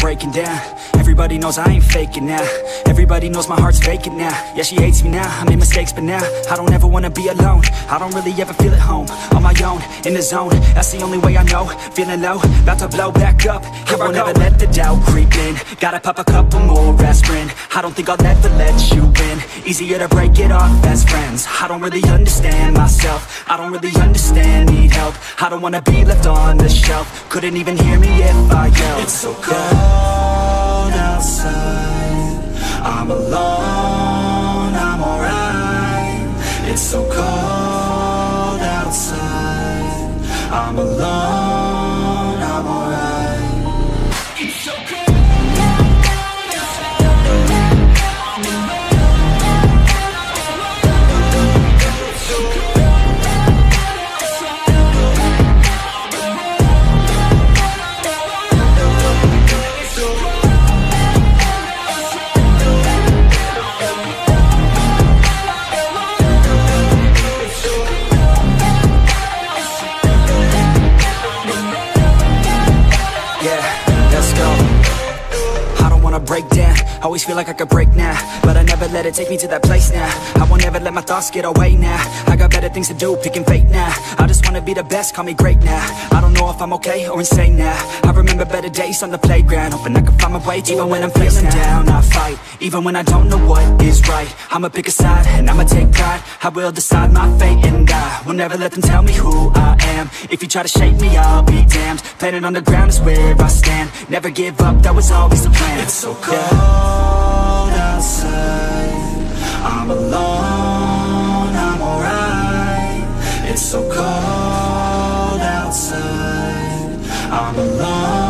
breaking down. Everybody knows I ain't faking now. Everybody knows my heart's vacant now. Yeah, she hates me now, I made mistakes but now I don't ever wanna be alone. I don't really ever feel at home. On my own, in the zone, that's the only way I know. Feeling low, about to blow back up. Here I won't ever let the doubt creep in. Gotta pop a couple more aspirin. I don't think I'll ever let you in. Easier to break it off best friends. I don't really understand myself. I don't really understand, need help. I don't wanna be left on the shelf. Couldn't even hear me if I yelled. It's so cold outside, I'm alone, I'm alright. It's so cold outside, I'm alone, I'm alright. It's so cold. Break down, always feel like I could break now, but I never let it take me to that place now. I won't ever let my thoughts get away now. I got better things to do, picking fate now. I just wanna be the best, call me great now. I don't know if I'm okay or insane now. I remember better days on the playground, hoping I can find my way even when I'm feeling down. I fight, even when I don't know what is right. I'ma pick a side, and I'ma take pride. I will decide my fate, and I will never let them tell me who I am. If you try to shake me, I'll be damned. Planet on the ground is where I stand. Never give up, that was always the plan. It's so cold outside, I'm alone, I'm alright. It's so cold outside, I'm alone.